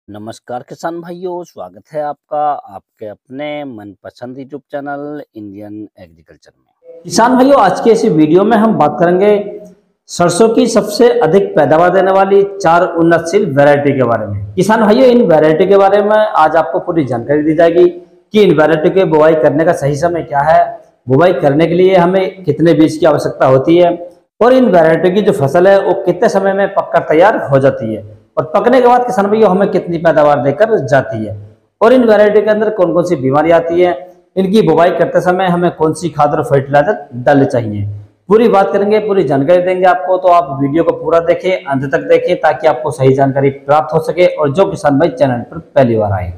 नमस्कार किसान भाइयों, स्वागत है आपका आपके अपने मनपसंद यूट्यूब चैनल इंडियन एग्रीकल्चर में। किसान भाइयों, आज के इस वीडियो में हम बात करेंगे सरसों की सबसे अधिक पैदावार देने वाली 4 उन्नतशील वैरायटी के बारे में। किसान भाइयों, इन वैरायटी के बारे में आज आपको पूरी जानकारी दी जाएगी कि इन वैरायटी की बुवाई करने का सही समय क्या है, बुवाई करने के लिए हमें कितने बीज की आवश्यकता होती है और इन वैरायटी की जो फसल है वो कितने समय में पककर तैयार हो जाती है और पकने के बाद किसान भैया हमें कितनी पैदावार देकर जाती है और इन वैरायटी के अंदर कौन कौन सी बीमारी आती है, इनकी बुवाई करते समय हमें कौन सी खाद और फर्टिलाइजर डालने चाहिए, पूरी बात करेंगे, पूरी जानकारी देंगे आपको। तो आप वीडियो को पूरा देखें, अंत तक देखें ताकि आपको सही जानकारी प्राप्त हो सके। और जो किसान भाई चैनल पर पहली बार आए,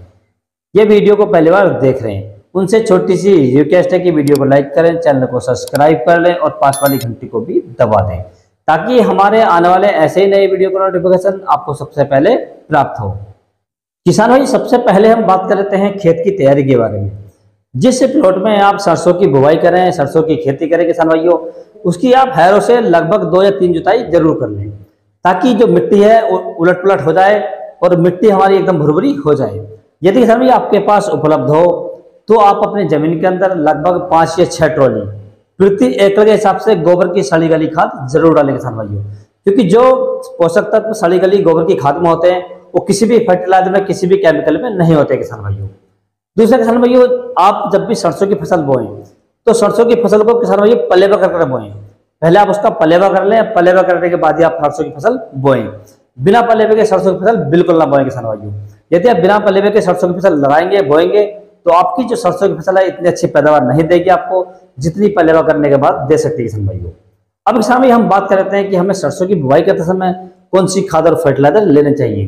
ये वीडियो को पहली बार देख रहे हैं, उनसे छोटी सी रिक्वेस्ट है कि वीडियो को लाइक करें, चैनल को सब्सक्राइब कर लें और पास वाली घंटी को भी दबा दें ताकि हमारे आने वाले ऐसे ही नए वीडियो का नोटिफिकेशन आपको सबसे पहले प्राप्त हो। किसान भाई, सबसे पहले हम बात कर लेते हैं खेत की तैयारी के बारे में। जिस प्लॉट में आप सरसों की बुवाई करें, सरसों की खेती करें किसान भाइयों, उसकी आप हैरों से लगभग 2 या 3 जुताई जरूर कर लें ताकि जो मिट्टी है वो उलट पुलट हो जाए और मिट्टी हमारी एकदम भुरभुरी हो जाए। यदि किसान भाई आपके पास उपलब्ध हो तो आप अपने जमीन के अंदर लगभग 5 या 6 ट्रॉली प्रति एकड़ के हिसाब से गोबर की सड़ी गली खाद जरूर डालें किसान भाइयों, क्योंकि जो पोषक तत्व सड़ी गली गोबर की खाद में होते हैं वो किसी भी फर्टिलाइजर में, किसी भी केमिकल में नहीं होते किसान भाइयों। दूसरा किसान भाइयों, आप जब भी सरसों की फसल बोएं तो सरसों की फसल को किसान भाइयों पलेवा कर बोएं। पहले आप उसका पलेवा कर लें, पलेवा करने के बाद ही आप सरसों की फसल बोएं। बिना पलेवे के सरसों की फसल बिल्कुल ना बोएं किसान भाइयों। यदि आप बिना पलेवे के सरसों की फसल लगाएंगे, बोएंगे, तो आपकी जो सरसों की फसल है इतनी अच्छी पैदावार नहीं देगी आपको जितनी पलेवा करने के बाद दे सकती है किसान भाइयों। अब किसान भाई हम बात कर लेते हैं कि हमें सरसों की बुवाई करते समय कौन सी खाद और फर्टिलाइजर लेने चाहिए।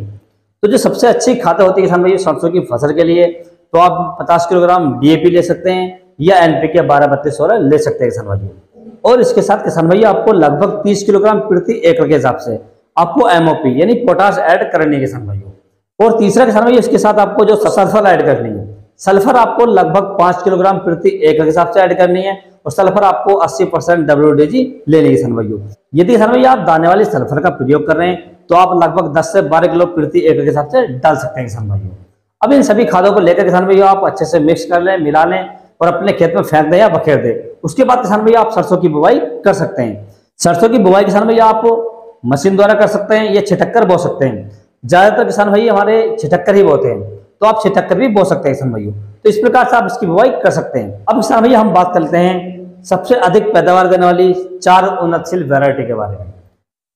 तो जो सबसे अच्छी खाद होती है किसान भाइयों सरसों की फसल के लिए, तो आप 50 किलोग्राम डीएपी ले सकते हैं या एनपीके 12-32-16 ले सकते हैं किसान भाइयों। और इसके साथ किसान भाइयों आपको लगभग 30 किलोग्राम प्रति एकड़ के हिसाब से आपको एमओपी यानी पोटाश ऐड करनी है किसान भाइयों। और तीसरा किसान भाइयों इसके साथ आपको जो सल्फर ऐड करनी है, सल्फर आपको लगभग 5 किलोग्राम प्रति एकड़ के हिसाब से ऐड करनी है और सल्फर आपको 80% WDG लेनी है किसान भाइयों। यदि किसान भाई आप दाने वाली सल्फर का प्रयोग कर रहे हैं तो आप लगभग 10 से 12 किलो प्रति एकड़ के हिसाब से डाल सकते हैं किसान भाइयों। अब इन सभी खादों को लेकर किसान भाइयों आप अच्छे से मिक्स कर लें, मिला लें और अपने खेत में फेंक दें या बखेर दें। उसके बाद किसान भैया आप सरसों की बुवाई कर सकते हैं। सरसों की बुवाई किसान भैया आप मशीन द्वारा कर सकते हैं या छिटक्कर बो सकते हैं। ज्यादातर किसान भाई हमारे छिटक्कर ही बोते हैं, तो आप छिटक्कर भी बो सकते हैं किसान भाइयों। तो इस प्रकार से आप इसकी बुवाई कर सकते हैं। अब किसान भैया हम बात करते हैं सबसे अधिक पैदावार देने वाली 4 उन्नतशील वैरायटी के बारे में।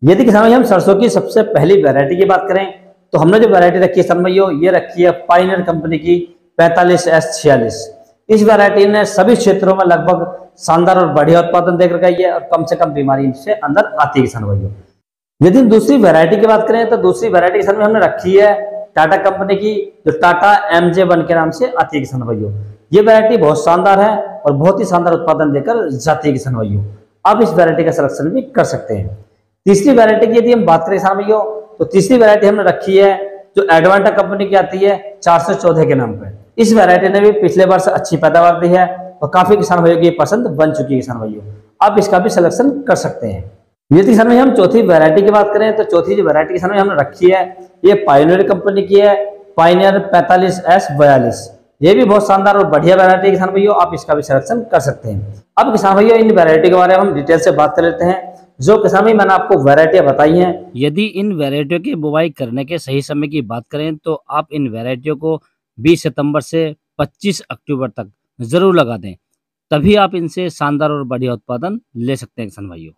यदि किसान भाई हम सरसों की सबसे पहली वैरायटी की बात करें तो हमने जो वैरायटी रखी है किसान भाइयों, ये रखी है पायनियर कंपनी की 45S46। इस वैरायटी ने सभी क्षेत्रों में लगभग शानदार और बढ़िया उत्पादन देकर गई है और कम से कम बीमारी से अंदर आती है किसान भाइयों। यदि दूसरी वैरायटी की बात करें तो दूसरी वैरायटी किसान भाई हमने रखी है टाटा कंपनी की, जो टाटा MJ1 के नाम से आती है किसान भाइयों। ये वैरायटी बहुत शानदार है और बहुत ही शानदार उत्पादन देकर जाती है किसान भाइयों। आप इस वैरायटी का सिलेक्शन भी कर सकते हैं। तीसरी वैरायटी की यदि हम बात करें किसान भाइयों तो तीसरी वैरायटी हमने रखी है जो एडवांटा कंपनी की आती है 414 के नाम पर। इस वैरायटी ने भी पिछले वर्ष अच्छी पैदावार दी है और काफी किसान भाइयों की पसंद बन चुकी है किसान भाइयों। आप इसका भी सिलेक्शन कर सकते हैं। यदि किसान भाई हम चौथी वैरायटी की बात करें तो चौथी जो वैरायटी किसान भाई हमने रखी है ये पायनियर कंपनी की है, पायनियर 45S42। ये भी बहुत शानदार और बढ़िया वैरायटी है किसान भाइयों, आप इसका भी सिलेक्शन कर सकते हैं। अब किसान भाइयों इन वैरायटी के बारे में हम डिटेल से बात कर लेते हैं। जो किसान भाई मैंने आपको वैरायटियां बताई हैं, यदि इन वैरायटियों की बुवाई करने के सही समय की बात करें तो आप इन वैरायटियों को 20 सितंबर से 25 अक्टूबर तक जरूर लगा दें, तभी आप इनसे शानदार और बढ़िया उत्पादन ले सकते हैं किसान भाइयों।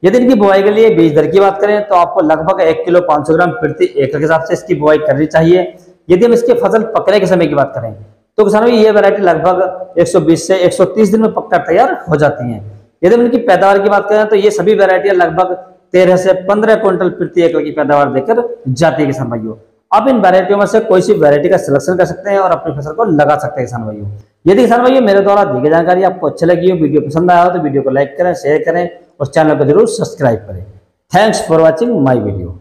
यदि इनकी बुआई के लिए बीज दर की बात करें तो आपको लगभग 1 किलो 500 ग्राम प्रति एकड़ के हिसाब से इसकी बुआई करनी चाहिए। यदि हम इसके फसल पकने के समय की बात करें तो किसान भाई ये वैरायटी लगभग 120 से 130 दिन में पककर तैयार हो जाती हैं। यदि हम इनकी पैदावार की बात करें तो ये सभी वैरायटियां लगभग 13 से 15 क्विंटल प्रति एकड़ की पैदावार देकर जाती है किसान भाइयों। आप इन वैरायटियों में से कोई सी वैरायटी का सिलेक्शन कर सकते हैं और अपनी फसल को लगा सकते हैं किसान भाइयों। यदि किसान भाइयों मेरे द्वारा दी गई जानकारी आपको अच्छी लगी हो, वीडियो पसंद आया हो तो वीडियो को लाइक करें, शेयर करें और चैनल को जरूर सब्सक्राइब करें। Thanks for watching my video.